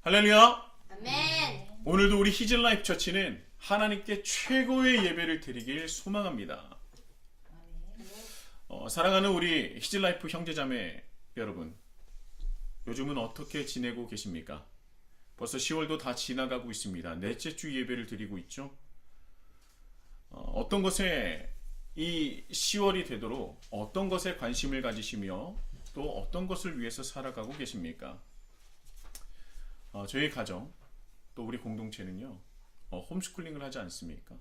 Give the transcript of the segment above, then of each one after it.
할렐루야! 아멘. 오늘도 우리 히즐라이프 처치는 하나님께 최고의 예배를 드리길 소망합니다. 사랑하는 우리 히즐라이프 형제자매 여러분, 요즘은 어떻게 지내고 계십니까? 벌써 10월도 다 지나가고 있습니다. 넷째 주 예배를 드리고 있죠. 어떤 것에 이 10월이 되도록 어떤 것에 관심을 가지시며 또 어떤 것을 위해서 살아가고 계십니까? 저희 가정 또 우리 공동체는요 홈스쿨링을 하지 않습니까?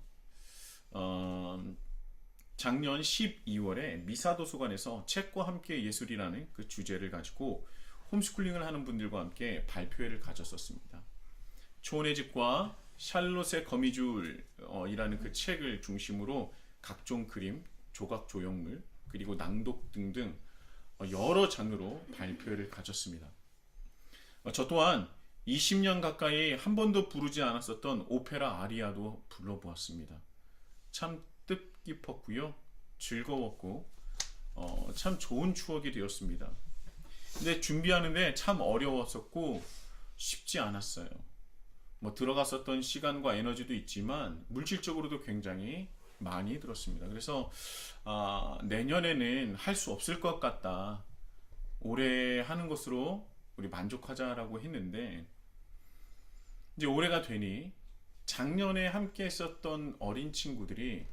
작년 12월에 미사도서관에서 책과 함께 예술이라는 그 주제를 가지고 홈스쿨링을 하는 분들과 함께 발표회를 가졌었습니다. 초원의 집과 샬롯의 거미줄이라는 그 책을 중심으로 각종 그림, 조각 조형물, 그리고 낭독 등등 여러 장르로 발표회를 가졌습니다. 저 또한 20년 가까이 한 번도 부르지 않았었던 오페라 아리아도 불러보았습니다. 참 뜻깊었고요, 즐거웠고 참 좋은 추억이 되었습니다. 근데 준비하는데 참 어려웠었고 쉽지 않았어요. 들어갔었던 시간과 에너지도 있지만 물질적으로도 굉장히 많이 들었습니다. 그래서 내년에는 할 수 없을 것 같다, 올해 하는 것으로 우리 만족하자라고 했는데, 이제 올해가 되니 작년에 함께 했었던 어린 친구들이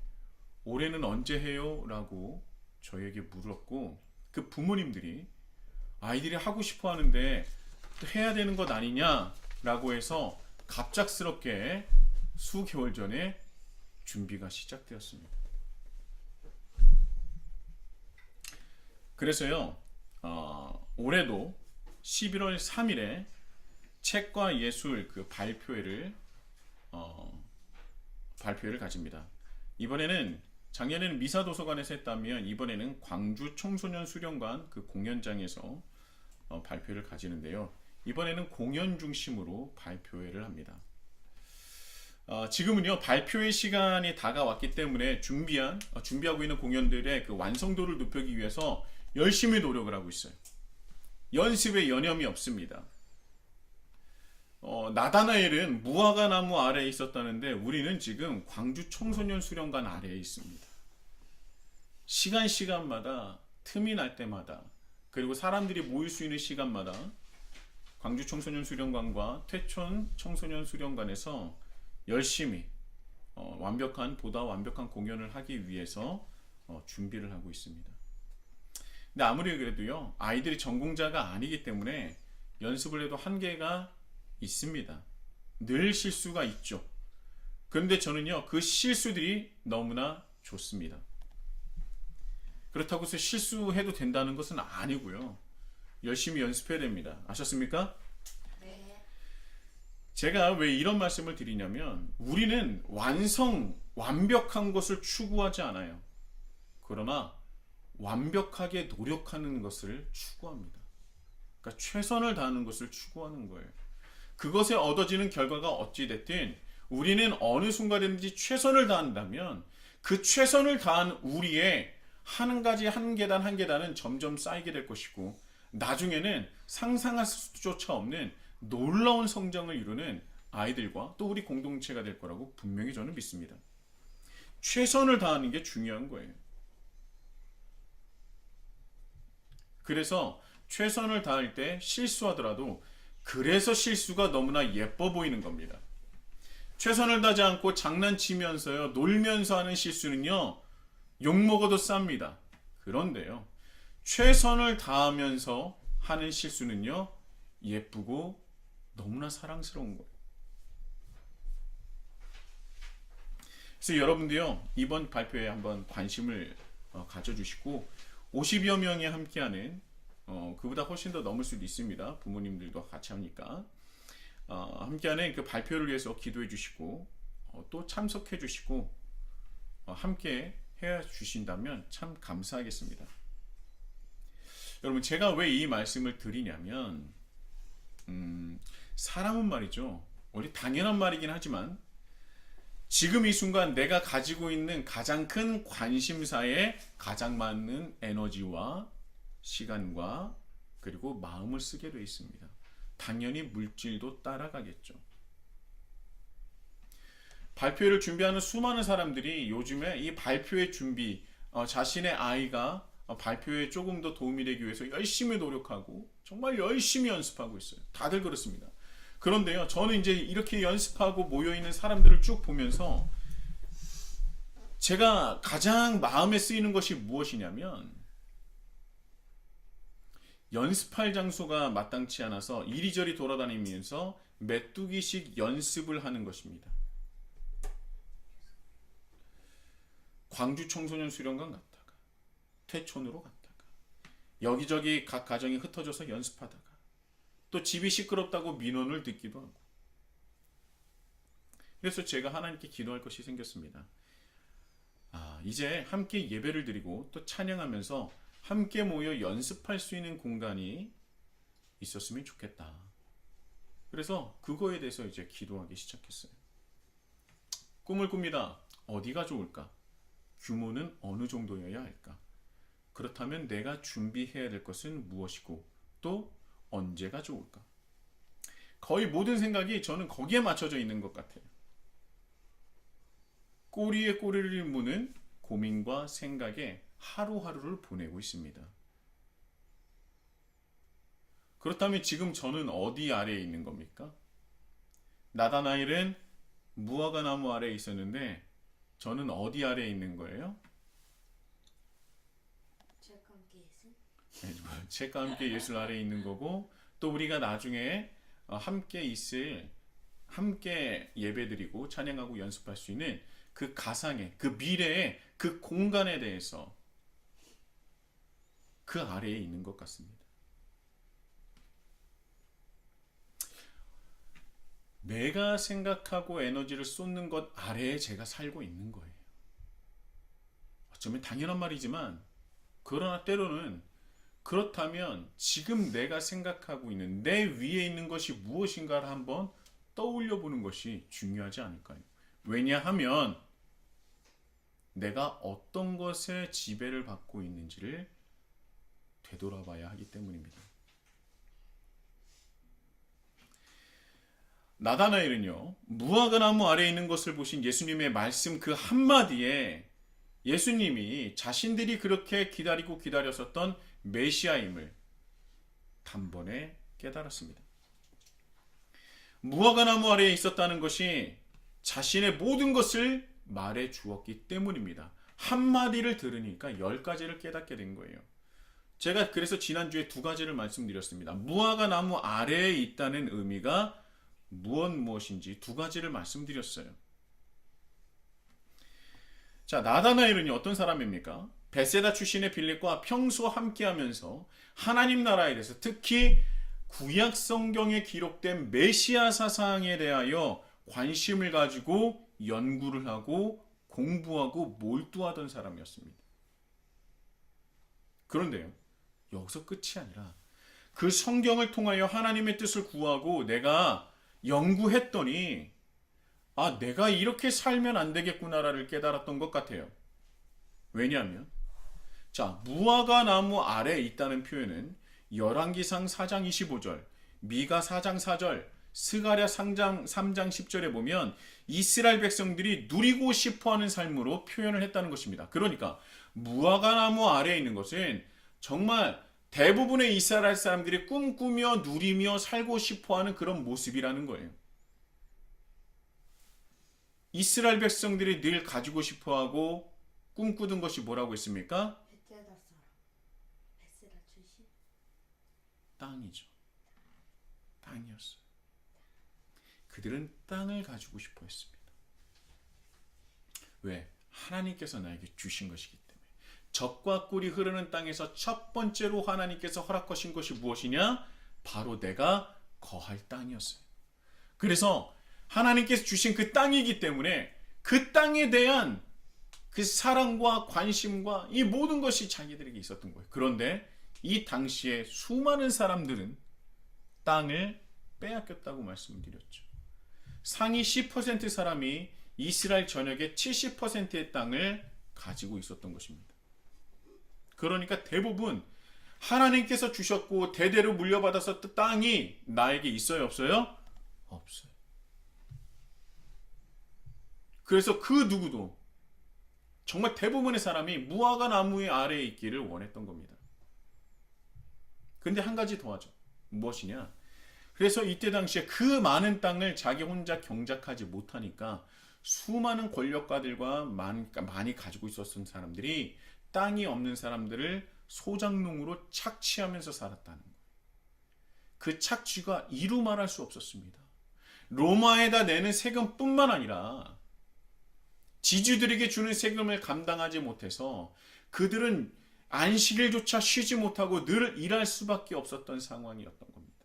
올해는 언제 해요? 라고 저에게 물었고, 그 부모님들이 아이들이 하고 싶어 하는데 또 해야 되는 것 아니냐 라고 해서 갑작스럽게 수개월 전에 준비가 시작되었습니다. 그래서요, 올해도 11월 3일에 책과 예술 그 발표회를 가집니다. 이번에는 작년에는 미사도서관에서 했다면 이번에는 광주 청소년 수련관 그 공연장에서 발표를 가지는데요. 이번에는 공연 중심으로 발표회를 합니다. 지금은요 발표회 시간이 다가왔기 때문에 준비하고 있는 공연들의 그 완성도를 높이기 위해서 열심히 노력을 하고 있어요. 연습에 여념이 없습니다. 나다나엘은 무화과 나무 아래에 있었다는데 우리는 지금 광주 청소년 수련관 아래에 있습니다. 시간마다 틈이 날 때마다, 그리고 사람들이 모일 수 있는 시간마다 광주 청소년 수련관과 퇴촌 청소년 수련관에서 열심히 보다 완벽한 공연을 하기 위해서 준비를 하고 있습니다. 근데 아무리 그래도요 아이들이 전공자가 아니기 때문에 연습을 해도 한계가 있습니다. 늘 실수가 있죠. 그런데 저는요 그 실수들이 너무나 좋습니다. 그렇다고 해서 실수해도 된다는 것은 아니고요, 열심히 연습해야 됩니다. 아셨습니까? 네. 제가 왜 이런 말씀을 드리냐면, 우리는 완벽한 것을 추구하지 않아요. 그러나 완벽하게 노력하는 것을 추구합니다. 그러니까 최선을 다하는 것을 추구하는 거예요. 그것에 얻어지는 결과가 어찌 됐든 우리는 어느 순간이든지 최선을 다한다면 그 최선을 다한 우리의 한 가지 한 계단은 점점 쌓이게 될 것이고, 나중에는 상상할 수조차 없는 놀라운 성장을 이루는 아이들과 또 우리 공동체가 될 거라고 분명히 저는 믿습니다. 최선을 다하는 게 중요한 거예요. 그래서 최선을 다할 때 실수하더라도 그래서 실수가 너무나 예뻐 보이는 겁니다. 최선을 다하지 않고 장난치면서요 놀면서 하는 실수는요 욕먹어도 쌉니다. 그런데요 최선을 다하면서 하는 실수는요 예쁘고 너무나 사랑스러운 거예요. 그래서 여러분도요 이번 발표에 한번 관심을 가져주시고, 50여 명이 함께하는 그보다 훨씬 더 넘을 수도 있습니다. 부모님들도 같이 하니까 함께하는 그 발표를 위해서 기도해 주시고 또 참석해 주시고 함께 해 주신다면 참 감사하겠습니다. 여러분, 제가 왜 이 말씀을 드리냐면 사람은 말이죠, 우리 당연한 말이긴 하지만 지금 이 순간 내가 가지고 있는 가장 큰 관심사에 가장 많은 에너지와 시간과 그리고 마음을 쓰게 되어 있습니다. 당연히 물질도 따라가겠죠. 발표회를 준비하는 수많은 사람들이 요즘에 이 발표회 준비, 자신의 아이가 발표에 조금 더 도움이 되기 위해서 열심히 노력하고 정말 열심히 연습하고 있어요. 다들 그렇습니다. 그런데요, 저는 이제 이렇게 연습하고 모여있는 사람들을 쭉 보면서 제가 가장 마음에 쓰이는 것이 무엇이냐면 연습할 장소가 마땅치 않아서 이리저리 돌아다니면서 메뚜기식 연습을 하는 것입니다. 광주 청소년 수련관 갔다가 퇴촌으로 갔다가 여기저기 각 가정이 흩어져서 연습하다가 또 집이 시끄럽다고 민원을 듣기도 하고, 그래서 제가 하나님께 기도할 것이 생겼습니다. 이제 함께 예배를 드리고 또 찬양하면서 함께 모여 연습할 수 있는 공간이 있었으면 좋겠다. 그래서 그거에 대해서 이제 기도하기 시작했어요. 꿈을 꿉니다. 어디가 좋을까? 규모는 어느 정도여야 할까? 그렇다면 내가 준비해야 될 것은 무엇이고 또 언제가 좋을까? 거의 모든 생각이 저는 거기에 맞춰져 있는 것 같아요. 꼬리에 꼬리를 무는 고민과 생각에 하루하루를 보내고 있습니다. 그렇다면 지금 저는 어디 아래에 있는 겁니까? 나다나엘은 무화과 나무 아래에 있었는데 저는 어디 아래에 있는 거예요? 책과 함께 예술. 책과 함께 예술 아래에 있는 거고, 또 우리가 나중에 함께 예배드리고 찬양하고 연습할 수 있는 그 가상의, 그 미래의 그 공간에 대해서 그 아래에 있는 것 같습니다. 내가 생각하고 에너지를 쏟는 것 아래에 제가 살고 있는 거예요. 어쩌면 당연한 말이지만, 그러나 때로는 그렇다면 지금 내가 생각하고 있는 내 위에 있는 것이 무엇인가를 한번 떠올려 보는 것이 중요하지 않을까요? 왜냐하면 내가 어떤 것에 지배를 받고 있는지를 되돌아봐야 하기 때문입니다. 나다나엘은요, 무화과 나무 아래에 있는 것을 보신 예수님의 말씀 그 한마디에 예수님이 자신들이 그렇게 기다리고 기다렸었던 메시아임을 단번에 깨달았습니다. 무화과 나무 아래에 있었다는 것이 자신의 모든 것을 말해 주었기 때문입니다. 한마디를 들으니까 10가지를 깨닫게 된 거예요. 제가 그래서 지난주에 2가지를 말씀드렸습니다. 무화과 나무 아래에 있다는 의미가 무엇인지 2가지를 말씀드렸어요. 자, 나다나엘은 어떤 사람입니까? 베세다 출신의 빌립과 평소 함께하면서 하나님 나라에 대해서, 특히 구약 성경에 기록된 메시아 사상에 대하여 관심을 가지고 연구를 하고 공부하고 몰두하던 사람이었습니다. 그런데요, 여기서 끝이 아니라 그 성경을 통하여 하나님의 뜻을 구하고 내가 연구했더니 내가 이렇게 살면 안 되겠구나를 깨달았던 것 같아요. 왜냐하면 무화과 나무 아래에 있다는 표현은 열왕기상 4장 25절, 미가 4장 4절, 스가랴 3장 10절에 보면 이스라엘 백성들이 누리고 싶어하는 삶으로 표현을 했다는 것입니다. 그러니까 무화과 나무 아래에 있는 것은 정말 대부분의 이스라엘 사람들이 꿈꾸며 누리며 살고 싶어하는 그런 모습이라는 거예요. 이스라엘 백성들이 늘 가지고 싶어하고 꿈꾸던 것이 뭐라고 했습니까? 베세다 출신. 땅이죠. 땅이었어요. 그들은 땅을 가지고 싶어 했습니다. 왜? 하나님께서 나에게 주신 것이기 때문에. 젖과 꿀이 흐르는 땅에서 첫 번째로 하나님께서 허락하신 것이 무엇이냐? 바로 내가 거할 땅이었어요. 그래서 하나님께서 주신 그 땅이기 때문에 그 땅에 대한 그 사랑과 관심과 이 모든 것이 자기들에게 있었던 거예요. 그런데 이 당시에 수많은 사람들은 땅을 빼앗겼다고 말씀드렸죠. 상위 10% 사람이 이스라엘 전역의 70%의 땅을 가지고 있었던 것입니다. 그러니까 대부분 하나님께서 주셨고 대대로 물려받았었던 땅이 나에게 있어요, 없어요? 없어요. 그래서 그 누구도 정말 대부분의 사람이 무화과 나무의 아래에 있기를 원했던 겁니다. 근데 한 가지 더 하죠. 무엇이냐? 그래서 이때 당시에 그 많은 땅을 자기 혼자 경작하지 못하니까 수많은 권력가들과 많이 가지고 있었던 사람들이 땅이 없는 사람들을 소작농으로 착취하면서 살았다는 거예요. 그 착취가 이루 말할 수 없었습니다. 로마에다 내는 세금뿐만 아니라 지주들에게 주는 세금을 감당하지 못해서 그들은 안식일조차 쉬지 못하고 늘 일할 수밖에 없었던 상황이었던 겁니다.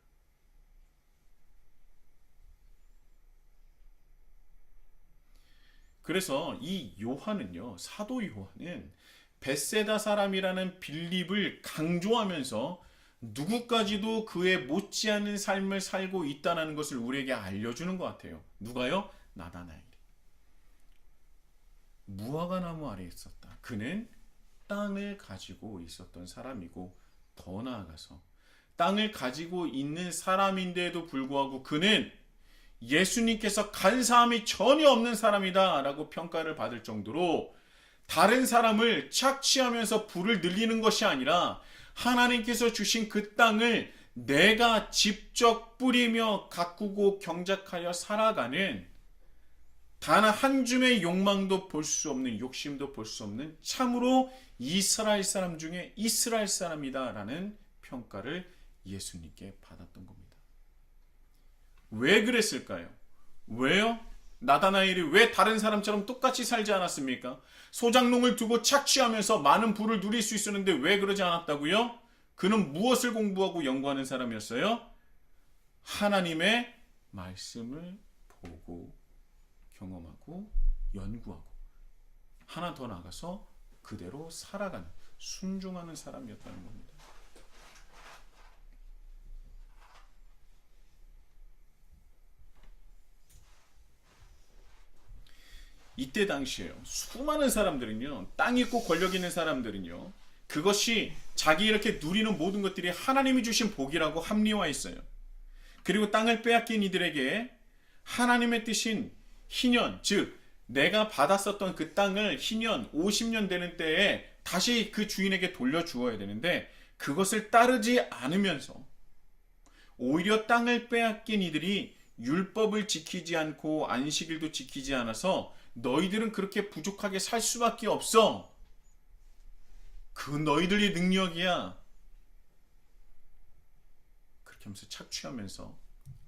그래서 이 요한은요, 사도 요한은 벳세다 사람이라는 빌립을 강조하면서 누구까지도 그에 못지않은 삶을 살고 있다는 것을 우리에게 알려주는 것 같아요. 누가요? 나다나엘이. 무화과 나무 아래에 있었다. 그는 땅을 가지고 있었던 사람이고, 더 나아가서 땅을 가지고 있는 사람인데도 불구하고 그는 예수님께서 간사함이 전혀 없는 사람이다 라고 평가를 받을 정도로 다른 사람을 착취하면서 부를 늘리는 것이 아니라 하나님께서 주신 그 땅을 내가 직접 뿌리며 가꾸고 경작하여 살아가는 단 한 줌의 욕망도 볼 수 없는, 욕심도 볼 수 없는 참으로 이스라엘 사람 중에 이스라엘 사람이다 라는 평가를 예수님께 받았던 겁니다. 왜 그랬을까요? 왜요? 나다나엘이 왜 다른 사람처럼 똑같이 살지 않았습니까? 소작농을 두고 착취하면서 많은 부를 누릴 수 있었는데 왜 그러지 않았다고요? 그는 무엇을 공부하고 연구하는 사람이었어요? 하나님의 말씀을 보고 경험하고 연구하고 하나 더 나가서 그대로 살아가는, 순종하는 사람이었다는 겁니다. 이때 당시에요, 수많은 사람들은요, 땅 있고 권력 있는 사람들은요, 그것이 자기 이렇게 누리는 모든 것들이 하나님이 주신 복이라고 합리화했어요. 그리고 땅을 빼앗긴 이들에게 하나님의 뜻인 희년, 즉 내가 받았었던 그 땅을 희년 50년 되는 때에 다시 그 주인에게 돌려주어야 되는데 그것을 따르지 않으면서 오히려 땅을 빼앗긴 이들이 율법을 지키지 않고 안식일도 지키지 않아서 너희들은 그렇게 부족하게 살 수밖에 없어. 그 너희들의 능력이야. 그렇게 하면서 착취하면서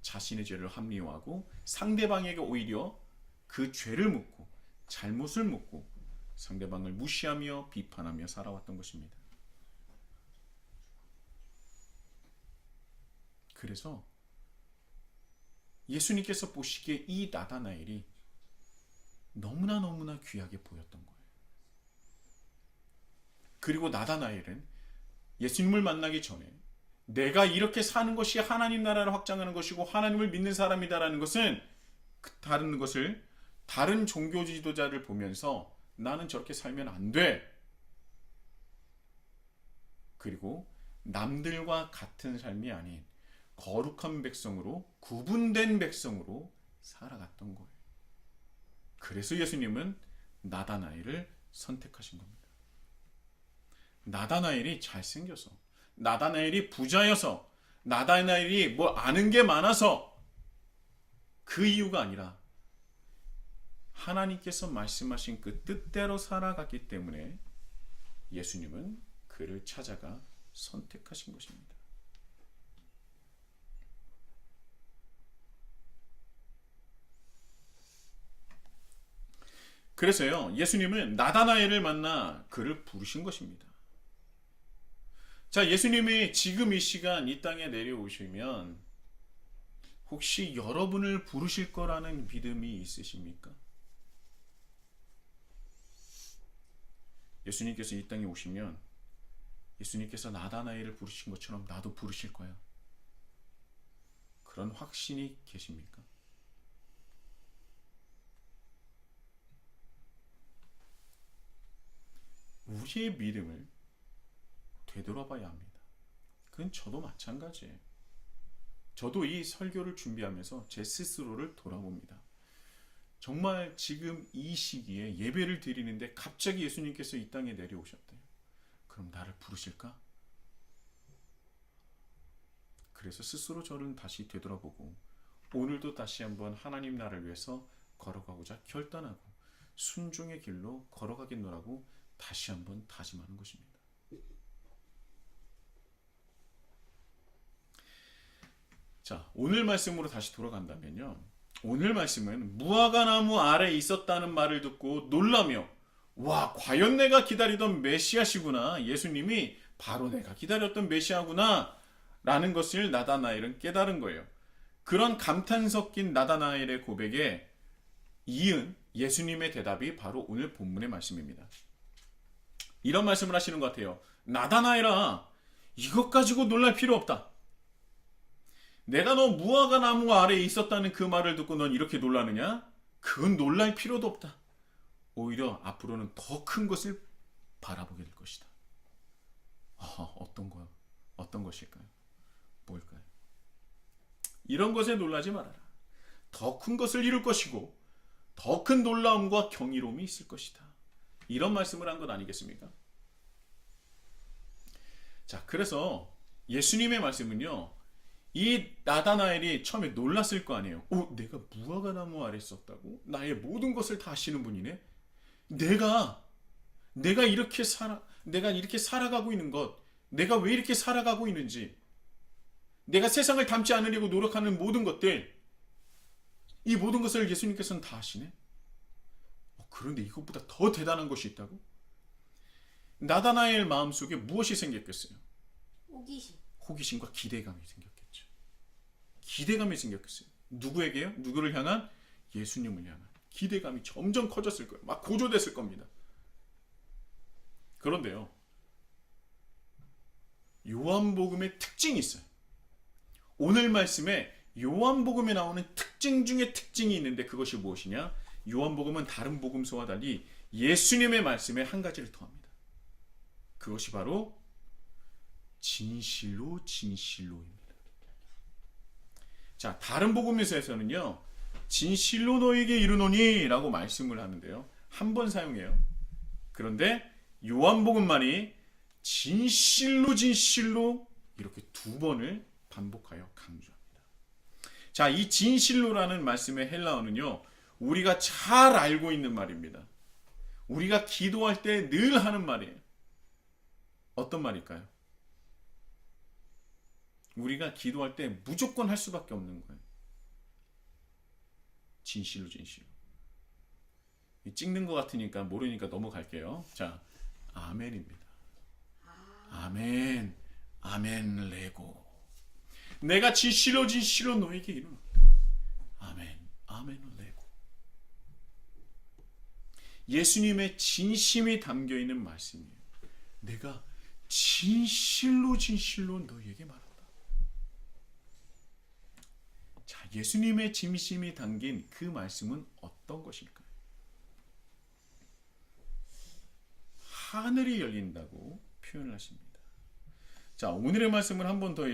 자신의 죄를 합리화하고 상대방에게 오히려 그 죄를 묻고 잘못을 묻고 상대방을 무시하며 비판하며 살아왔던 것입니다. 그래서 예수님께서 보시기에 이 나다나엘이 너무나 귀하게 보였던 거예요. 그리고 나다나엘은 예수님을 만나기 전에 내가 이렇게 사는 것이 하나님 나라를 확장하는 것이고 하나님을 믿는 사람이다라는 것은 다른 종교 지도자를 보면서 나는 저렇게 살면 안 돼. 그리고 남들과 같은 삶이 아닌 거룩한 백성으로, 구분된 백성으로 살아갔던 거예요. 그래서 예수님은 나다나엘을 선택하신 겁니다. 나다나엘이 잘생겨서, 나다나엘이 부자여서, 나다나엘이 뭐 아는 게 많아서 그 이유가 아니라 하나님께서 말씀하신 그 뜻대로 살아갔기 때문에 예수님은 그를 찾아가 선택하신 것입니다. 그래서요, 예수님은 나다나엘을 만나 그를 부르신 것입니다. 자, 예수님이 지금 이 시간 이 땅에 내려오시면 혹시 여러분을 부르실 거라는 믿음이 있으십니까? 예수님께서 이 땅에 오시면 예수님께서 나다나엘을 부르신 것처럼 나도 부르실 거야. 그런 확신이 계십니까? 우리의 믿음을 되돌아봐야 합니다. 그건 저도 마찬가지예요. 저도 이 설교를 준비하면서 제 스스로를 돌아봅니다. 정말 지금 이 시기에 예배를 드리는데 갑자기 예수님께서 이 땅에 내려오셨대요. 그럼 나를 부르실까? 그래서 스스로 저를 다시 되돌아보고 오늘도 다시 한번 하나님 나라를 위해서 걸어가고자 결단하고 순종의 길로 걸어가겠노라고 다시 한번 다짐하는 것입니다. 자, 오늘 말씀으로 다시 돌아간다면요. 오늘 말씀은 무화과 나무 아래에 있었다는 말을 듣고 놀라며 와, 과연 내가 기다리던 메시아시구나. 예수님이 바로 내가 기다렸던 메시아구나 라는 것을 나다나엘은 깨달은 거예요. 그런 감탄 섞인 나다나엘의 고백에 이은 예수님의 대답이 바로 오늘 본문의 말씀입니다. 이런 말씀을 하시는 것 같아요. 나다나엘아, 이것 가지고 놀랄 필요 없다. 내가 너 무화과 나무 아래에 있었다는 그 말을 듣고 넌 이렇게 놀라느냐? 그건 놀랄 필요도 없다. 오히려 앞으로는 더 큰 것을 바라보게 될 것이다. 어떤 것일까요? 뭘까요? 이런 것에 놀라지 말아라. 더 큰 것을 이룰 것이고 더 큰 놀라움과 경이로움이 있을 것이다. 이런 말씀을 한 것 아니겠습니까? 자, 그래서 예수님의 말씀은요. 이 나다나엘이 처음에 놀랐을 거 아니에요. 내가 무화과 나무 아래 있었다고? 나의 모든 것을 다 아시는 분이네. 내가 이렇게 살아가고 있는 것, 내가 왜 이렇게 살아가고 있는지, 내가 세상을 닮지 않으려고 노력하는 모든 것들, 이 모든 것을 예수님께서는 다 아시네. 그런데 이것보다 더 대단한 것이 있다고? 나다나엘 마음속에 무엇이 생겼겠어요? 호기심과 기대감이 생겼겠죠. 기대감이 생겼겠어요. 누구에게요? 누구를 향한? 예수님을 향한 기대감이 점점 커졌을 거예요. 막 고조됐을 겁니다. 그런데요, 요한복음의 특징이 있어요. 오늘 말씀에 요한복음에 나오는 특징 중에 특징이 있는데 그것이 무엇이냐? 요한복음은 다른 복음서와 달리 예수님의 말씀에 한 가지를 더합니다. 그것이 바로 진실로 진실로입니다. 자, 다른 복음서에서는요, 진실로 너에게 이르노니 라고 말씀을 하는데요, 한 번 사용해요. 그런데 요한복음만이 진실로 진실로 이렇게 두 번을 반복하여 강조합니다. 자, 이 진실로라는 말씀의 헬라어는요, 우리가 잘 알고 있는 말입니다. 우리가 기도할 때 늘 하는 말이에요. 어떤 말일까요? 우리가 기도할 때 무조건 할 수밖에 없는 거예요. 진실로 진실로. 찍는 것 같으니까 모르니까 넘어갈게요. 자, 아멘입니다. 아멘, 아멘 레고. 내가 진실로 진실로 너에게 이르노니. 아멘, 아멘 레고. 예수님의 진심이 담겨있는 말씀이에요. 내가 진실로 진실로 너에게 말한다. 자, 예수님의 진심이 담긴 그 말씀은 어떤 것일까요? 하늘이 열린다고 표현을 하십니다. 자, 오늘의 말씀을 한 번 더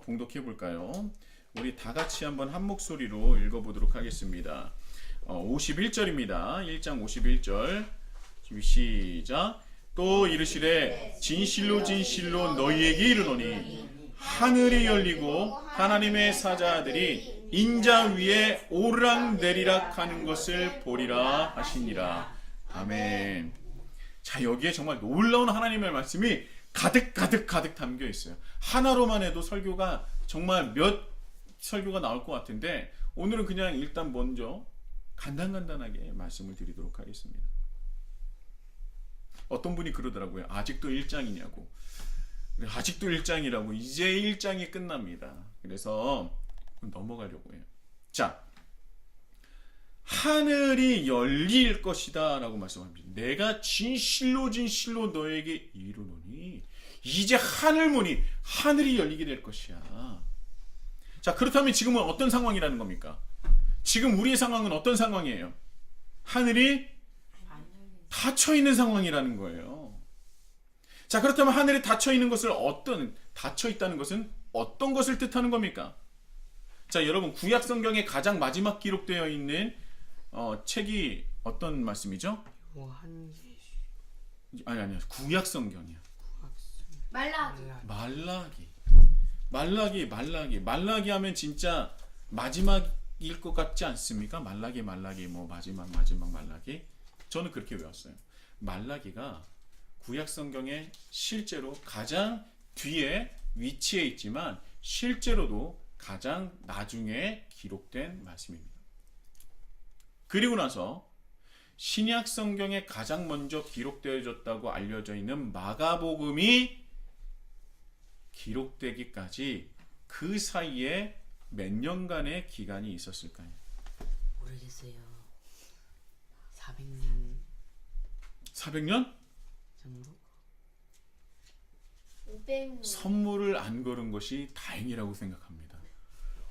봉독해 볼까요? 우리 다 같이 한번 한 목소리로 읽어보도록 하겠습니다. 51절입니다. 1장 51절. 시작. 또 이르시되 진실로 진실로 너희에게 이르노니 하늘이 열리고 하나님의 사자들이 인자 위에 오르락내리락 하는 것을 보리라 하시니라. 아멘. 자, 여기에 정말 놀라운 하나님의 말씀이 가득 담겨 있어요. 하나로만 해도 설교가 정말 몇 설교가 나올 것 같은데 오늘은 그냥 일단 먼저 간단하게 말씀을 드리도록 하겠습니다. 어떤 분이 그러더라고요. 아직도 1장이냐고. 아직도 1장이라고. 이제 1장이 끝납니다. 그래서 넘어가려고 해요. 자, 하늘이 열릴 것이다 라고 말씀합니다. 내가 진실로 진실로 너에게 이르노니 이제 하늘문이 하늘이 열리게 될 것이야. 자, 그렇다면 지금은 어떤 상황이라는 겁니까? 지금 우리의 상황은 어떤 상황이에요? 하늘이 닫혀 있는 상황이라는 거예요. 자, 그렇다면 하늘이 닫혀 있는 것을 닫혀 있다는 것은 어떤 것을 뜻하는 겁니까? 자, 여러분 구약 성경에 가장 마지막 기록되어 있는 책이 어떤 말씀이죠? 요한계시 아니 구약 성경이야. 말라기. 말라기 하면 진짜 마지막일 것 같지 않습니까? 말라기 뭐 마지막 말라기. 저는 그렇게 외웠어요. 말라기가 구약 성경에 실제로 가장 뒤에 위치해 있지만 실제로도 가장 나중에 기록된 말씀입니다. 그리고 나서 신약 성경에 가장 먼저 기록되어졌다고 알려져 있는 마가복음이 기록되기까지 그 사이에 몇 년간의 기간이 있었을까요? 모르겠어요. 400년 400년? 정도? 500년. 선물을 안 걸은 것이 다행이라고 생각합니다.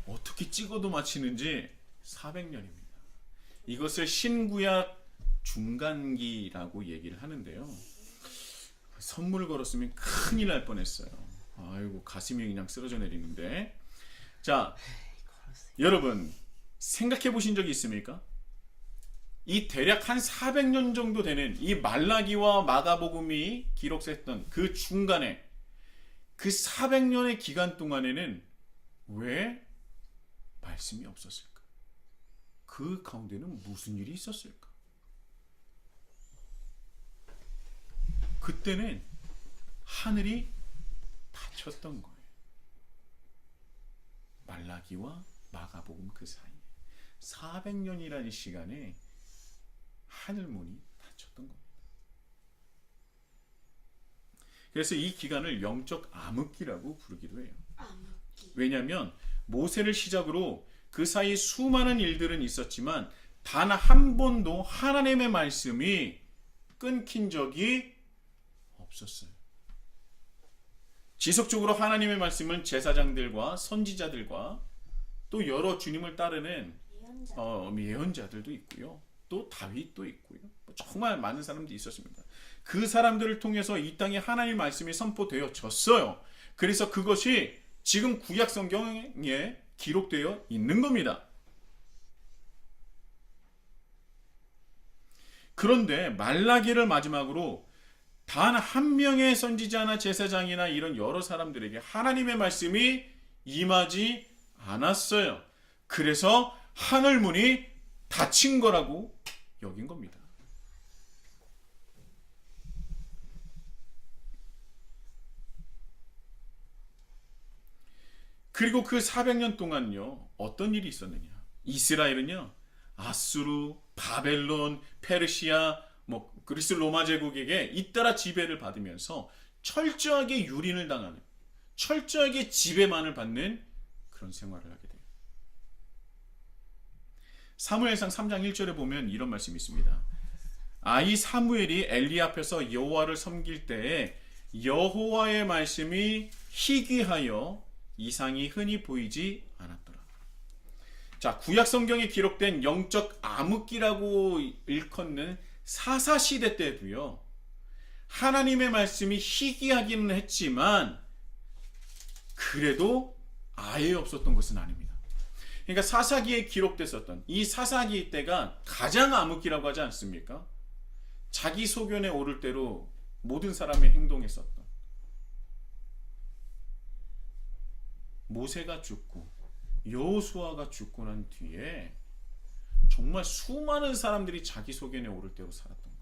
어떻게 찍어도 맞히는지 400년입니다. 이것을 신구약 중간기라고 얘기를 하는데요. 선물을 걸었으면 큰일 날 뻔했어요. 아이고 가슴이 그냥 쓰러져 내리는데. 자, 여러분 생각해 보신 적이 있습니까? 이 대략 한 400년 정도 되는 이 말라기와 마가복음이 기록했던 그 중간에 그 400년의 기간 동안에는 왜 말씀이 없었을까? 그 가운데는 무슨 일이 있었을까? 그때는 하늘이 닫혔던 거예요. 말라기와 마가복음 그 사이에 400년이라는 시간에 하늘문이 닫혔던 겁니다. 그래서 이 기간을 영적 암흑기라고 부르기도 해요. 왜냐하면 모세를 시작으로 그 사이 수많은 일들은 있었지만 단 한 번도 하나님의 말씀이 끊긴 적이 없었어요. 지속적으로 하나님의 말씀은 제사장들과 선지자들과 또 여러 주님을 따르는 예언자들도 있고요. 또 다윗도 있고요. 정말 많은 사람들이 있었습니다. 그 사람들을 통해서 이 땅에 하나님의 말씀이 선포되어졌어요. 그래서 그것이 지금 구약 성경에 기록되어 있는 겁니다. 그런데 말라기를 마지막으로 단 한 명의 선지자나 제사장이나 이런 여러 사람들에게 하나님의 말씀이 임하지 않았어요. 그래서 하늘문이 닫힌 거라고 여긴 겁니다. 그리고 그 400년 동안요, 어떤 일이 있었느냐? 이스라엘은요, 아수르, 바벨론, 페르시아, 그리스 로마 제국에게 잇따라 지배를 받으면서 철저하게 유린을 당하는, 철저하게 지배만을 받는 그런 생활을 하게 돼요. 사무엘상 3장 1절에 보면 이런 말씀이 있습니다. 아이 사무엘이 엘리 앞에서 여호와를 섬길 때에 여호와의 말씀이 희귀하여 이상이 흔히 보이지 않았더라. 자, 구약 성경에 기록된 영적 암흑기라고 일컫는 사사시대 때도요, 하나님의 말씀이 희귀하기는 했지만 그래도 아예 없었던 것은 아닙니다. 그러니까 사사기에 기록됐었던 이 사사기 때가 가장 암흑기라고 하지 않습니까? 자기 소견에 오를 대로 모든 사람이 행동했었던, 모세가 죽고 여호수아가 죽고 난 뒤에 정말 수많은 사람들이 자기 소견에 오를 대로 살았던 거예요.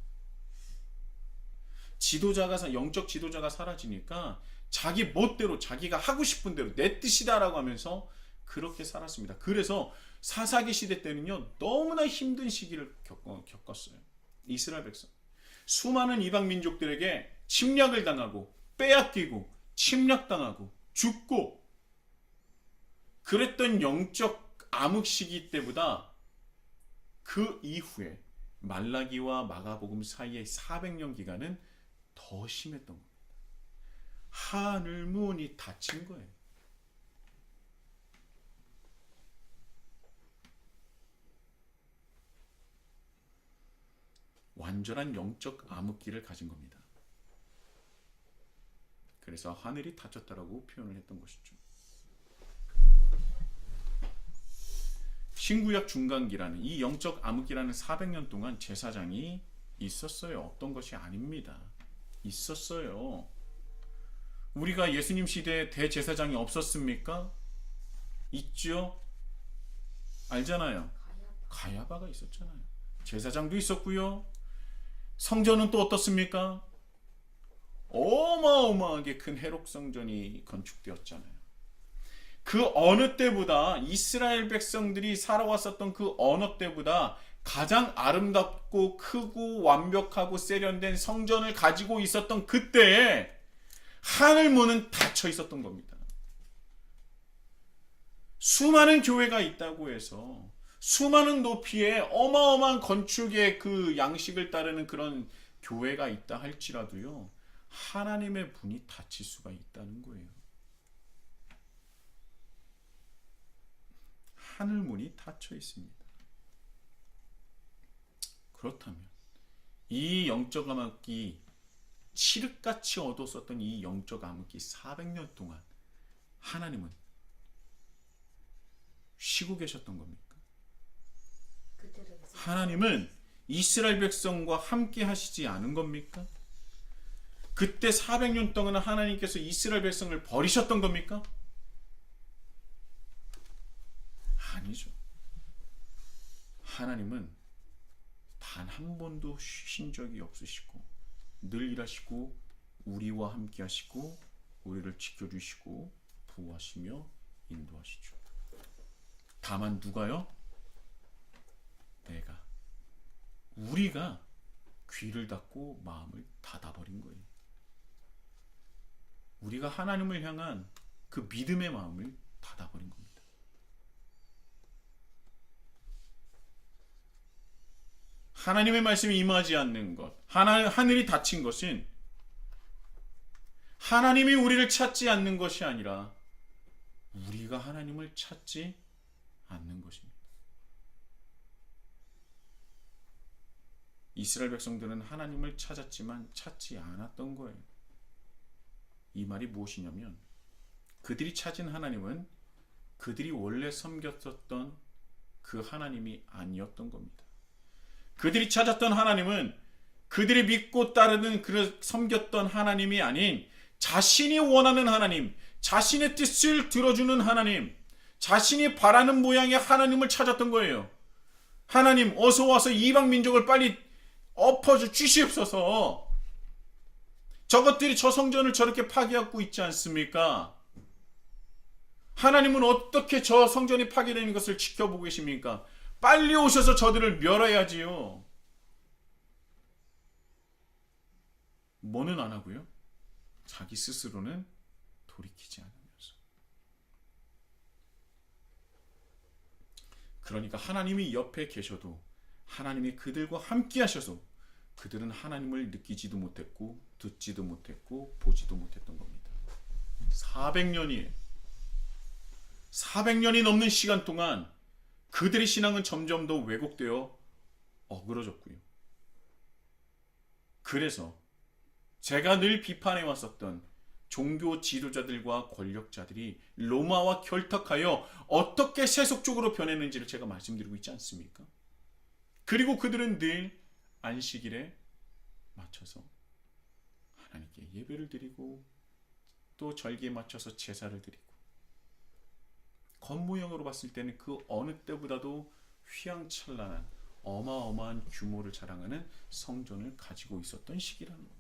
영적 지도자가 사라지니까 자기 멋대로 자기가 하고 싶은 대로 내 뜻이다라고 하면서 그렇게 살았습니다. 그래서 사사기 시대 때는요, 너무나 힘든 시기를 겪었어요. 이스라엘 백성 수많은 이방 민족들에게 침략을 당하고 빼앗기고 침략당하고 죽고 그랬던 영적 암흑 시기 때보다 그 이후에 말라기와 마가복음 사이의 400년 기간은 더 심했던 겁니다. 하늘 문이 닫힌 거예요. 완전한 영적 암흑기를 가진 겁니다. 그래서 하늘이 닫혔다라고 표현을 했던 것이죠. 신구약 중간기라는 이 영적 암흑기라는 400년 동안 제사장이 있었어요. 없던 것이 아닙니다. 있었어요. 우리가 예수님 시대에 대제사장이 없었습니까? 있죠. 알잖아요. 가야바가 있었잖아요. 제사장도 있었고요. 성전은 또 어떻습니까? 어마어마하게 큰 회록 성전이 건축되었잖아요. 그 어느 때보다 이스라엘 백성들이 살아왔었던 그 어느 때보다 가장 아름답고 크고 완벽하고 세련된 성전을 가지고 있었던 그때에 하늘 문은 닫혀 있었던 겁니다. 수많은 교회가 있다고 해서 수많은 높이의 어마어마한 건축의 그 양식을 따르는 그런 교회가 있다 할지라도요, 하나님의 문이 닫힐 수가 있다는 거예요. 하늘 문이 닫혀 있습니다. 그렇다면 이 영적 암흑기, 칠흑같이 어두웠었던 이 영적 암흑기 400년 동안 하나님은 쉬고 계셨던 겁니까? 하나님은 이스라엘 백성과 함께 하시지 않은 겁니까? 그때 400년 동안 하나님께서 이스라엘 백성을 버리셨던 겁니까? 아니죠. 하나님은 단 한 번도 쉬신 적이 없으시고 늘 일하시고 우리와 함께 하시고 우리를 지켜주시고 보호하시며 인도하시죠. 다만 누가요? 우리가 귀를 닫고 마음을 닫아버린 거예요. 우리가 하나님을 향한 그 믿음의 마음을 닫아버린 겁니다. 하나님의 말씀이 임하지 않는 것, 하늘이 닫힌 것은 하나님이 우리를 찾지 않는 것이 아니라 우리가 하나님을 찾지 않는 것입니다. 이스라엘 백성들은 하나님을 찾았지만 찾지 않았던 거예요. 이 말이 무엇이냐면 그들이 찾은 하나님은 그들이 원래 섬겼었던 그 하나님이 아니었던 겁니다. 그들이 찾았던 하나님은 그들이 믿고 따르는 그 섬겼던 하나님이 아닌 자신이 원하는 하나님, 자신의 뜻을 들어주는 하나님, 자신이 바라는 모양의 하나님을 찾았던 거예요. 하나님 어서 와서 이방 민족을 빨리 엎어져 주시옵소서. 저것들이 저 성전을 저렇게 파괴하고 있지 않습니까? 하나님은 어떻게 저 성전이 파괴되는 것을 지켜보고 계십니까? 빨리 오셔서 저들을 멸해야지요. 뭐는 안 하고요? 자기 스스로는 돌이키지 않으면서. 그러니까 하나님이 옆에 계셔도 하나님이 그들과 함께 하셔서 그들은 하나님을 느끼지도 못했고 듣지도 못했고 보지도 못했던 겁니다. 400년이 넘는 시간 동안 그들의 신앙은 점점 더 왜곡되어 어그러졌고요. 그래서 제가 늘 비판해 왔었던 종교 지도자들과 권력자들이 로마와 결탁하여 어떻게 세속적으로 변했는지를 제가 말씀드리고 있지 않습니까? 그리고 그들은 늘 안식일에 맞춰서 하나님께 예배를 드리고 또 절기에 맞춰서 제사를 드리고 겉모형으로 봤을 때는 그 어느 때보다도 휘황찬란한 어마어마한 규모를 자랑하는 성전을 가지고 있었던 시기라는 겁니다.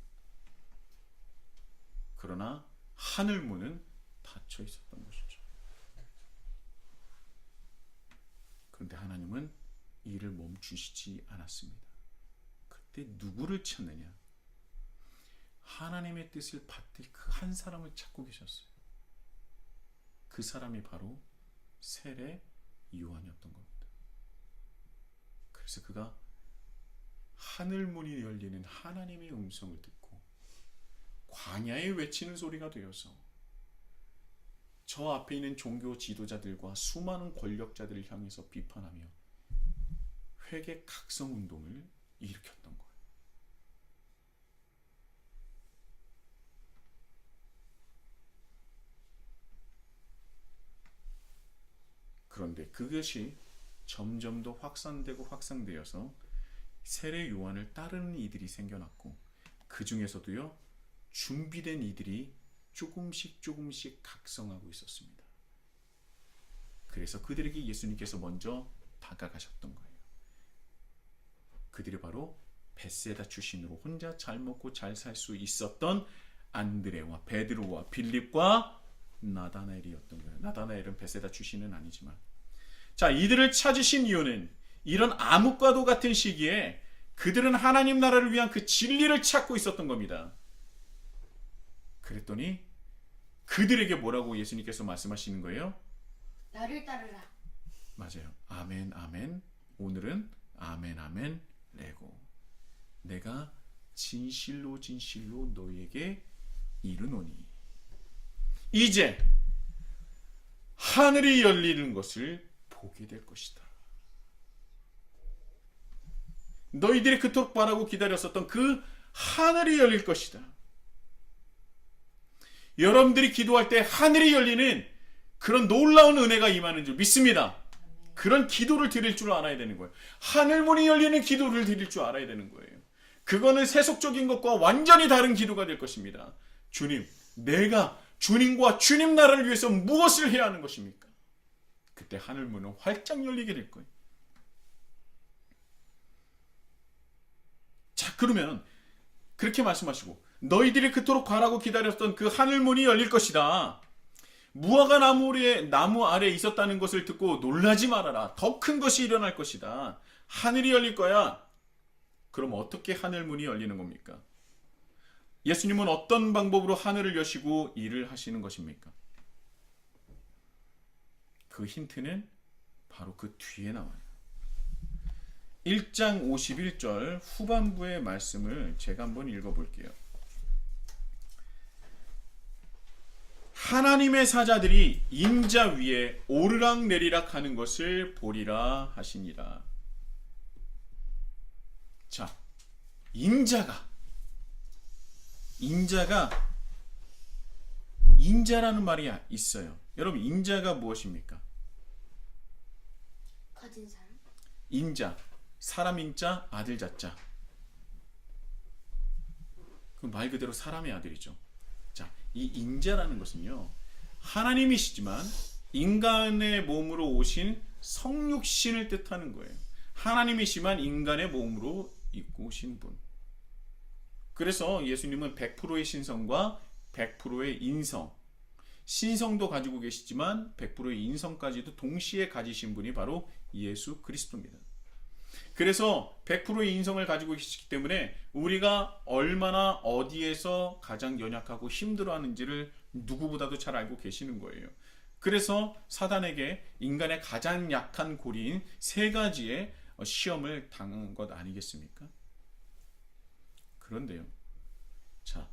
그러나 하늘문은 닫혀 있었던 것이죠. 그런데 하나님은 일을 멈추시지 않았습니다. 그때 누구를 찾느냐? 하나님의 뜻을 받들 그 한 사람을 찾고 계셨어요. 그 사람이 바로 세례 요한이었던 겁니다. 그래서 그가 하늘문이 열리는 하나님의 음성을 듣고 광야에 외치는 소리가 되어서 저 앞에 있는 종교 지도자들과 수많은 권력자들을 향해서 비판하며 회개 각성 운동을 일으켰던 거예요. 그런데 그것이 점점 더 확산되고 확산되어서 세례 요한을 따르는 이들이 생겨났고, 그 중에서도요 준비된 이들이 조금씩 각성하고 있었습니다. 그래서 그들에게 예수님께서 먼저 다가가셨던 거예요. 그들이 바로 벳세다 출신으로 혼자 잘 먹고 잘 살 수 있었던 안드레와 베드로와 빌립과 나다나엘이었던 거예요. 나다나엘은 벳세다 출신은 아니지만, 자, 이들을 찾으신 이유는 이런 암흑과도 같은 시기에 그들은 하나님 나라를 위한 그 진리를 찾고 있었던 겁니다. 그랬더니 그들에게 뭐라고 예수님께서 말씀하시는 거예요? 나를 따르라. 맞아요. 아멘 아멘. 오늘은 아멘 아멘 레고. 내가 진실로 너희에게 이르노니. 이제 하늘이 열리는 것을 보게 될 것이다. 너희들이 그토록 바라고 기다렸었던 그 하늘이 열릴 것이다. 여러분들이 기도할 때 하늘이 열리는 그런 놀라운 은혜가 임하는 줄 믿습니다. 그런 기도를 드릴 줄 알아야 되는 거예요. 하늘문이 열리는 기도를 드릴 줄 알아야 되는 거예요. 그거는 세속적인 것과 완전히 다른 기도가 될 것입니다. 주님, 내가 주님과 주님 나라를 위해서 무엇을 해야 하는 것입니까? 그때 하늘문은 활짝 열리게 될 거예요. 자, 그러면 그렇게 말씀하시고, 너희들이 그토록 바라고 기다렸던 그 하늘문이 열릴 것이다. 무화과 나무 아래 있었다는 것을 듣고 놀라지 말아라. 더 큰 것이 일어날 것이다. 하늘이 열릴 거야. 그럼 어떻게 하늘문이 열리는 겁니까? 예수님은 어떤 방법으로 하늘을 여시고 일을 하시는 것입니까? 그 힌트는 바로 그 뒤에 나와요. 1장 51절 후반부의 말씀을 제가 한번 읽어볼게요. 하나님의 사자들이 인자 위에 오르락 내리락 하는 것을 보리라 하시니라. 자, 인자라는 말이 있어요. 여러분, 인자가 무엇입니까? 가진 사람. 인자, 사람 인자, 아들 자자. 그 말 그대로 사람의 아들이죠. 자, 이 인자라는 것은요, 하나님이시지만 인간의 몸으로 오신 성육신을 뜻하는 거예요. 하나님이시만 인간의 몸으로 입고 오신 분. 그래서 예수님은 100%의 신성과 100%의 인성, 신성도 가지고 계시지만 100%의 인성까지도 동시에 가지신 분이 바로 예수 그리스도입니다. 그래서 100%의 인성을 가지고 계시기 때문에 우리가 얼마나 어디에서 가장 연약하고 힘들어하는지를 누구보다도 잘 알고 계시는 거예요. 그래서 사단에게 인간의 가장 약한 고리인 세 가지의 시험을 당한 것 아니겠습니까? 그런데요, 자,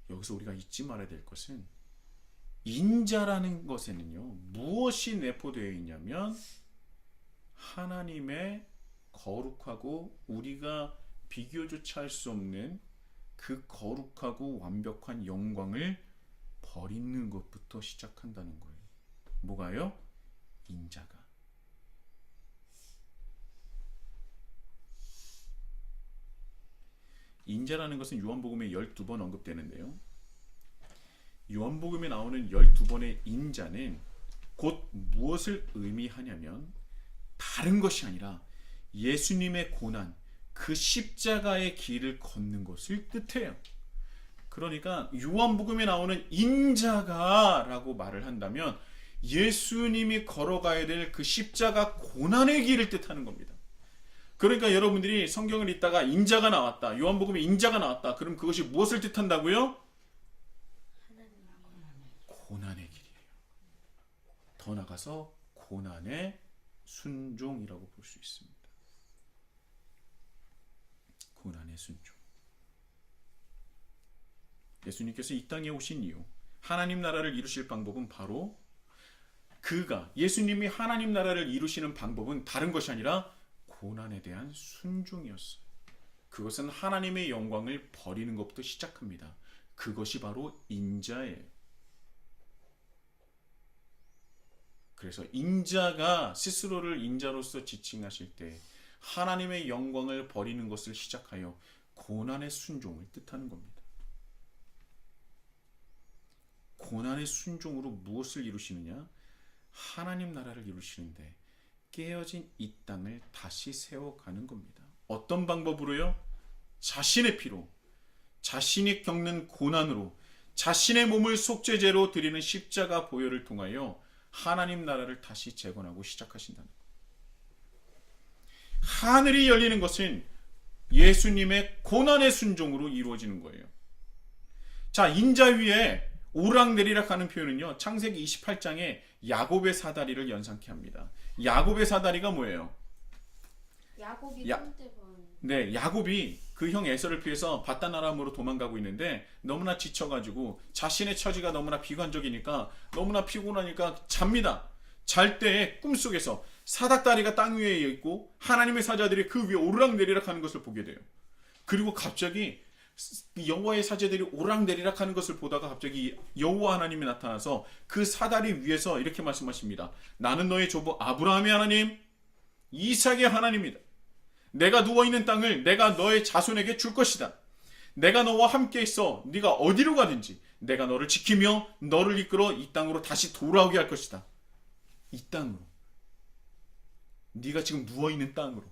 여기서 우리가 잊지 말아야 될 것은 인자라는 것에는요, 무엇이 내포되어 있냐면 하나님의 거룩하고 우리가 비교조차 할 수 없는 그 거룩하고 완벽한 영광을 버리는 것부터 시작한다는 거예요. 뭐가요? 인자가. 인자라는 것은 요한복음에 12번 언급되는데요. 요한복음에 나오는 12번의 인자는 곧 무엇을 의미하냐면 다른 것이 아니라 예수님의 고난, 그 십자가의 길을 걷는 것을 뜻해요. 그러니까 요한복음에 나오는 인자가 라고 말을 한다면 예수님이 걸어가야 될 그 십자가 고난의 길을 뜻하는 겁니다. 그러니까 여러분들이 성경을 읽다가 인자가 나왔다, 요한복음에 인자가 나왔다, 그럼 그것이 무엇을 뜻한다고요? 고난의 길이에요. 더 나가서 고난의 순종이라고 볼 수 있습니다. 고난의 순종. 예수님께서 이 땅에 오신 이유, 하나님 나라를 이루실 방법은 바로 예수님이 하나님 나라를 이루시는 방법은 다른 것이 아니라 고난에 대한 순종이었어요. 그것은 하나님의 영광을 버리는 것부터 시작합니다. 그것이 바로 인자예요. 그래서 인자가 스스로를 인자로서 지칭하실 때 하나님의 영광을 버리는 것을 시작하여 고난의 순종을 뜻하는 겁니다. 고난의 순종으로 무엇을 이루시느냐? 하나님 나라를 이루시는데 깨어진 이 땅을 다시 세워가는 겁니다. 어떤 방법으로요? 자신의 피로, 자신이 겪는 고난으로, 자신의 몸을 속죄제로 드리는 십자가 보혈을 통하여 하나님 나라를 다시 재건하고 시작하신다는 거예요. 하늘이 열리는 것은 예수님의 고난의 순종으로 이루어지는 거예요. 자, 인자 위에 오락내리락 하는 표현은요, 창세기 28장에 야곱의 사다리를 연상케 합니다. 야곱의 사다리가 뭐예요? 야곱이 야- 손대본 네, 야곱이 그 형 에서를 피해서 바단 아람으로 도망가고 있는데 너무나 지쳐가지고 자신의 처지가 너무나 비관적이니까 너무나 피곤하니까 잡니다. 잘 때 꿈속에서 사닥다리가 땅 위에 있고 하나님의 사자들이 그 위에 오르락내리락 하는 것을 보게 돼요. 그리고 갑자기 여호와의 사자들이 오락내리락 하는 것을 보다가 갑자기 여호와 하나님이 나타나서 그 사다리 위에서 이렇게 말씀하십니다. 나는 너의 조부 아브라함의 하나님, 이삭의 하나님이다. 내가 누워있는 땅을 내가 너의 자손에게 줄 것이다. 내가 너와 함께 있어 네가 어디로 가든지 내가 너를 지키며 너를 이끌어 이 땅으로 다시 돌아오게 할 것이다. 이 땅으로. 네가 지금 누워있는 땅으로.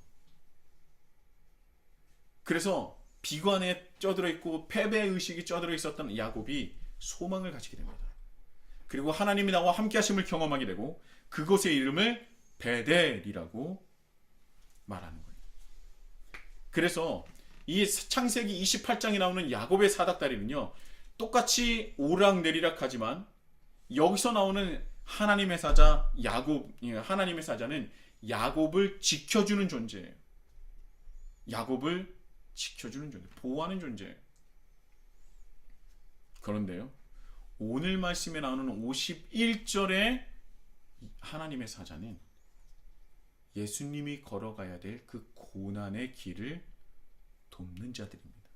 그래서 비관에 쩌들어 있고 패배의식이 쩌들어 있었던 야곱이 소망을 가지게 됩니다. 그리고 하나님이 나와 함께 하심을 경험하게 되고 그곳의 이름을 베델이라고 말하는 거예요. 그래서 이 창세기 28장에 나오는 야곱의 사닥다리는요, 똑같이 오락내리락 하지만 여기서 나오는 하나님의 사자 야곱, 하나님의 사자는 야곱을 지켜주는 존재예요. 야곱을 지켜주는 존재, 보호하는 존재예요. 그런데요, 오늘 말씀에 나오는 51절의 하나님의 사자는 예수님이 걸어가야 될 그 고난의 길을 돕는 자들입니다.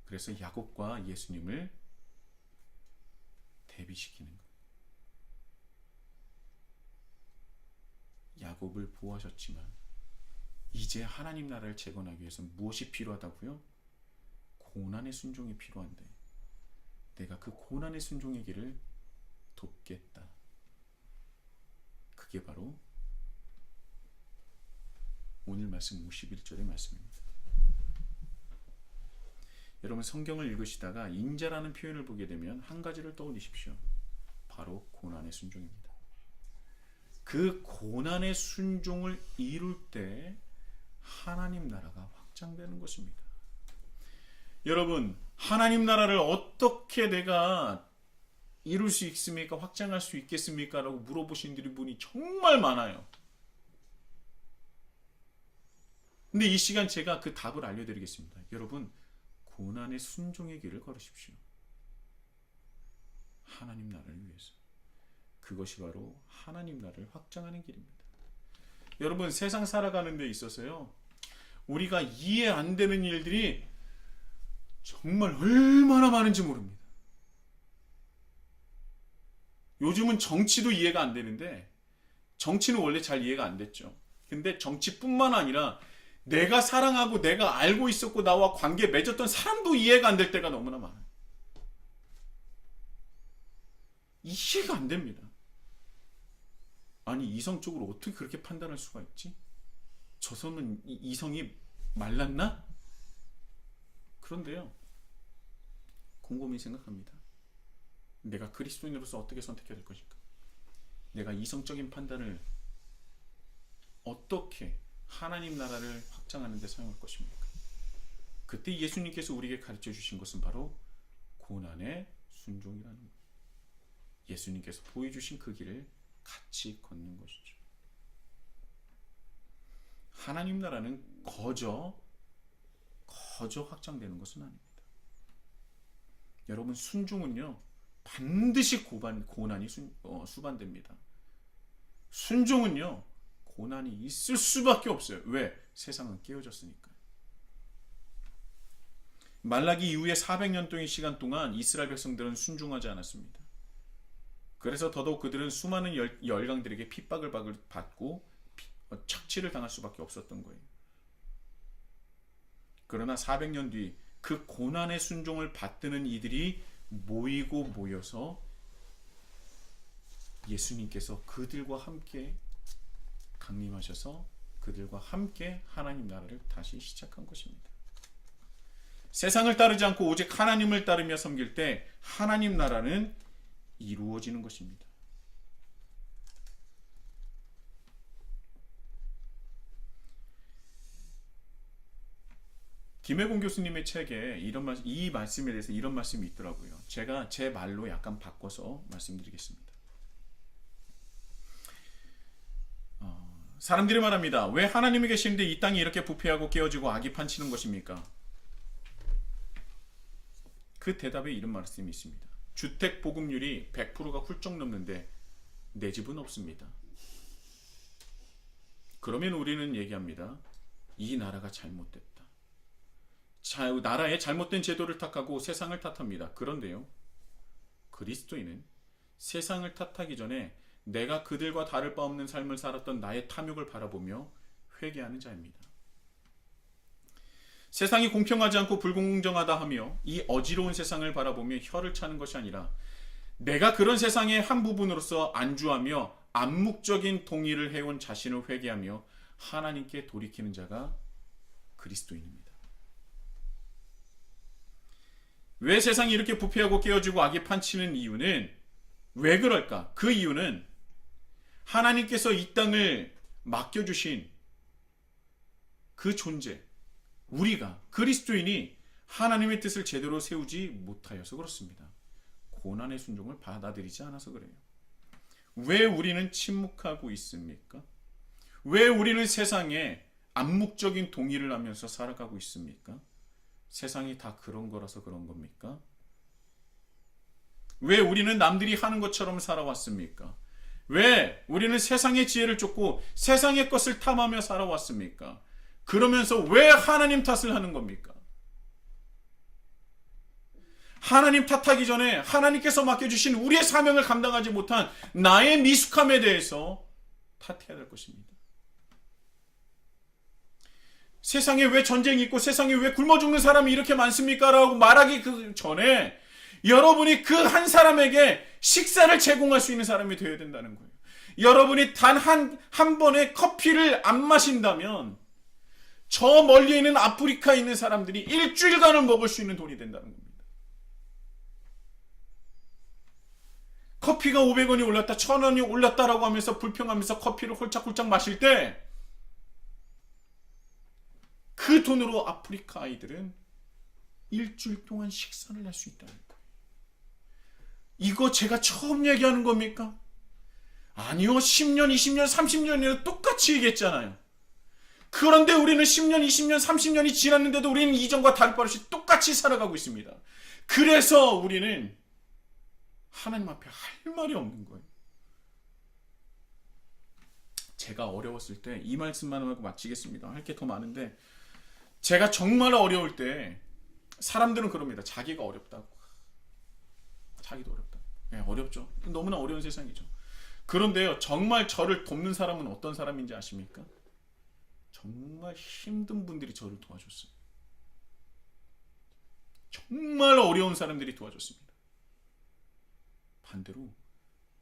그래서 야곱과 예수님을 대비시키는 거예요. 야곱을 보호하셨지만 이제 하나님 나라를 재건하기 위해서 무엇이 필요하다고요? 고난의 순종이 필요한데 내가 그 고난의 순종의 길을 돕겠다. 그게 바로 오늘 말씀 51절의 말씀입니다. 여러분 성경을 읽으시다가 인자라는 표현을 보게 되면 한 가지를 떠올리십시오. 바로 고난의 순종입니다. 그 고난의 순종을 이룰 때 하나님 나라가 확장되는 것입니다. 여러분, 하나님 나라를 어떻게 내가 이룰 수 있습니까? 확장할 수 있겠습니까? 라고 물어보신 분이 정말 많아요. 근데 이 시간 제가 그 답을 알려드리겠습니다. 여러분, 고난의 순종의 길을 걸으십시오. 하나님 나라를 위해서. 그것이 바로 하나님 나라를 확장하는 길입니다. 여러분, 세상 살아가는 데 있어서요, 우리가 이해 안 되는 일들이 정말 얼마나 많은지 모릅니다. 요즘은 정치도 이해가 안 되는데, 정치는 원래 잘 이해가 안 됐죠. 근데 정치뿐만 아니라 내가 사랑하고 내가 알고 있었고 나와 관계 맺었던 사람도 이해가 안 될 때가 너무나 많아요. 이해가 안 됩니다. 아니, 이성적으로 어떻게 그렇게 판단할 수가 있지? 저 사람은 이성이 말랐나? 그런데요, 곰곰이 생각합니다. 내가 그리스도인으로서 어떻게 선택해야 될 것인가? 내가 이성적인 판단을 어떻게 하나님 나라를 확장하는 데 사용할 것입니까? 그때 예수님께서 우리에게 가르쳐 주신 것은 바로 고난의 순종이라는 거예요. 예수님께서 보여주신 그 길을 같이 걷는 것이죠. 하나님 나라는 거저 확장되는 것은 아닙니다. 여러분, 순종은요 반드시 고난이 수반됩니다. 순종은요 고난이 있을 수밖에 없어요. 왜? 세상은 깨어졌으니까. 말라기 이후에 400년 동의 시간 동안 이스라엘 백성들은 순종하지 않았습니다. 그래서 더더욱 그들은 수많은 열강들에게 핍박을 받고 착취를 당할 수밖에 없었던 거예요. 그러나 400년 뒤 그 고난의 순종을 받드는 이들이 모여서 예수님께서 그들과 함께 강림하셔서 그들과 함께 하나님 나라를 다시 시작한 것입니다. 세상을 따르지 않고 오직 하나님을 따르며 섬길 때 하나님 나라는 이루어지는 것입니다. 김혜곤 교수님의 책에 이 말씀에 대해서 이런 말씀이 있더라고요. 제가 제 말로 약간 바꿔서 말씀드리겠습니다. 사람들이 말합니다. 왜 하나님이 계시는데 이 땅이 이렇게 부패하고 깨어지고 악이 판치는 것입니까? 그 대답에 이런 말씀이 있습니다. 주택 보급률이 100%가 훌쩍 넘는데 내 집은 없습니다. 그러면 우리는 얘기합니다. 이 나라가 잘못됐다. 나라의 잘못된 제도를 탓하고 세상을 탓합니다. 그런데요, 그리스도인은 세상을 탓하기 전에 내가 그들과 다를 바 없는 삶을 살았던 나의 탐욕을 바라보며 회개하는 자입니다. 세상이 공평하지 않고 불공정하다 하며 이 어지러운 세상을 바라보며 혀를 차는 것이 아니라 내가 그런 세상의 한 부분으로서 안주하며 암묵적인 동의를 해온 자신을 회개하며 하나님께 돌이키는 자가 그리스도인입니다. 왜 세상이 이렇게 부패하고 깨어지고 악이 판치는 이유는 왜 그럴까? 그 이유는 하나님께서 이 땅을 맡겨주신 그 존재, 우리가 그리스도인이 하나님의 뜻을 제대로 세우지 못하여서 그렇습니다. 고난의 순종을 받아들이지 않아서 그래요. 왜 우리는 침묵하고 있습니까? 왜 우리는 세상에 암묵적인 동의를 하면서 살아가고 있습니까? 세상이 다 그런 거라서 그런 겁니까? 왜 우리는 남들이 하는 것처럼 살아왔습니까? 왜 우리는 세상의 지혜를 쫓고 세상의 것을 탐하며 살아왔습니까? 그러면서 왜 하나님 탓을 하는 겁니까? 하나님 탓하기 전에 하나님께서 맡겨주신 우리의 사명을 감당하지 못한 나의 미숙함에 대해서 탓해야 될 것입니다. 세상에 왜 전쟁이 있고 세상에 왜 굶어 죽는 사람이 이렇게 많습니까? 라고 말하기 그 전에 여러분이 그 한 사람에게 식사를 제공할 수 있는 사람이 되어야 된다는 거예요. 여러분이 단 한 번의 커피를 안 마신다면 저 멀리 있는 아프리카에 있는 사람들이 일주일간을 먹을 수 있는 돈이 된다는 겁니다. 커피가 500원이 올랐다, 1000원이 올랐다라고 하면서 불평하면서 커피를 홀짝홀짝 마실 때 그 돈으로 아프리카 아이들은 일주일 동안 식사를 할 수 있다는 거예요. 이거 제가 처음 얘기하는 겁니까? 아니요. 10년, 20년, 30년이나 똑같이 얘기했잖아요. 그런데 우리는 10년, 20년, 30년이 지났는데도 우리는 이전과 다를 바 없이 똑같이 살아가고 있습니다. 그래서 우리는 하나님 앞에 할 말이 없는 거예요. 제가 어려웠을 때 이 말씀만 하고 마치겠습니다. 할 게 더 많은데 제가 정말 어려울 때 사람들은 그럽니다. 자기가 어렵다고. 자기도 어렵다. 네, 어렵죠. 너무나 어려운 세상이죠. 그런데요, 정말 저를 돕는 사람은 어떤 사람인지 아십니까? 정말 힘든 분들이 저를 도와줬어요. 정말 어려운 사람들이 도와줬습니다. 반대로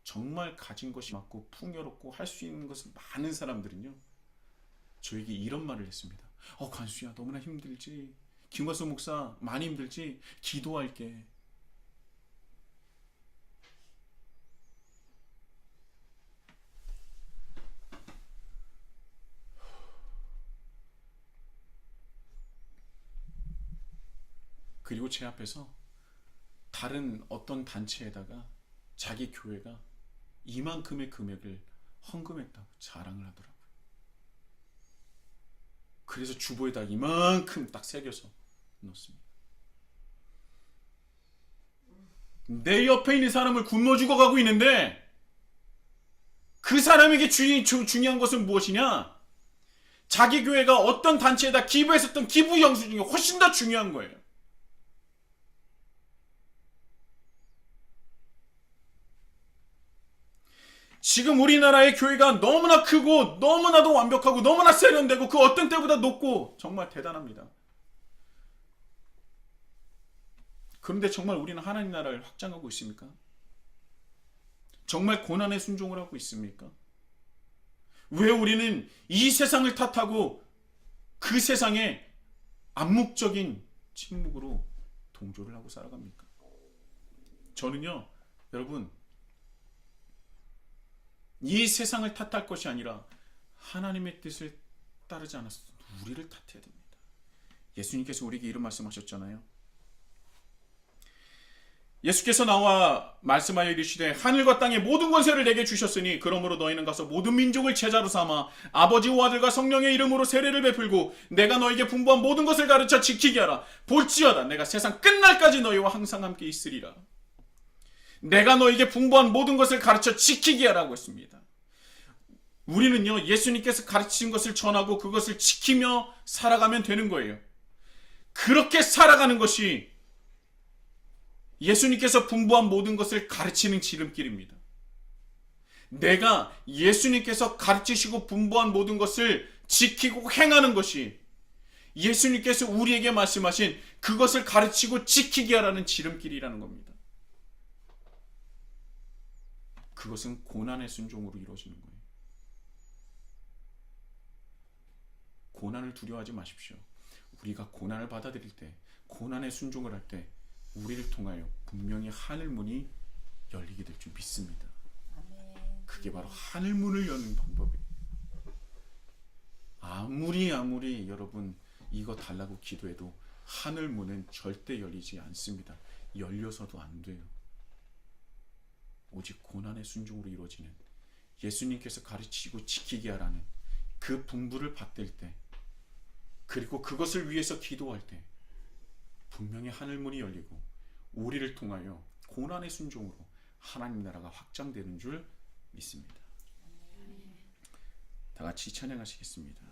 정말 가진 것이 많고 풍요롭고 할 수 있는 것은 많은 사람들은요, 저에게 이런 말을 했습니다. 관수야, 너무나 힘들지? 김관수 목사 많이 힘들지? 기도할게. 그리고 제 앞에서 다른 어떤 단체에다가 자기 교회가 이만큼의 금액을 헌금했다고 자랑을 하더라고요. 그래서 주보에다 이만큼 딱 새겨서 넣습니다. 내 옆에 있는 사람을 굶어 죽어가고 있는데 그 사람에게 중요한 것은 무엇이냐? 자기 교회가 어떤 단체에다 기부했었던 기부 영수증이 훨씬 더 중요한 거예요. 지금 우리나라의 교회가 너무나 크고 너무나도 완벽하고 너무나 세련되고 그 어떤 때보다 높고 정말 대단합니다. 그런데 정말 우리는 하나님 나라를 확장하고 있습니까? 정말 고난에 순종을 하고 있습니까? 왜 우리는 이 세상을 탓하고 그 세상에 암묵적인 침묵으로 동조를 하고 살아갑니까? 저는요, 여러분, 이 세상을 탓할 것이 아니라 하나님의 뜻을 따르지 않아서 우리를 탓해야 됩니다. 예수님께서 우리에게 이런 말씀하셨잖아요. 예수께서 나와 말씀하여 이르시되 하늘과 땅의 모든 권세를 내게 주셨으니 그러므로 너희는 가서 모든 민족을 제자로 삼아 아버지와 아들과 성령의 이름으로 세례를 베풀고 내가 너에게 분부한 모든 것을 가르쳐 지키게 하라. 볼지어다 내가 세상 끝날까지 너희와 항상 함께 있으리라. 내가 너에게 분부한 모든 것을 가르쳐 지키게 하라고 했습니다. 우리는요, 예수님께서 가르치신 것을 전하고 그것을 지키며 살아가면 되는 거예요. 그렇게 살아가는 것이 예수님께서 분부한 모든 것을 가르치는 지름길입니다. 내가 예수님께서 가르치시고 분부한 모든 것을 지키고 행하는 것이 예수님께서 우리에게 말씀하신 그것을 가르치고 지키게 하라는 지름길이라는 겁니다. 그것은 고난의 순종으로 이루어지는 거예요. 고난을 두려워하지 마십시오. 우리가 고난을 받아들일 때, 고난의 순종을 할 때 우리를 통하여 분명히 하늘문이 열리게 될 줄 믿습니다. 그게 바로 하늘문을 여는 방법이에요. 아무리 여러분 이거 달라고 기도해도 하늘문은 절대 열리지 않습니다. 열려서도 안 돼요. 오직 고난의 순종으로 이루어지는 예수님께서 가르치고 지키게 하라는 그 분부를 받들 때, 그리고 그것을 위해서 기도할 때 분명히 하늘문이 열리고 우리를 통하여 고난의 순종으로 하나님 나라가 확장되는 줄 믿습니다. 다 같이 찬양하시겠습니다.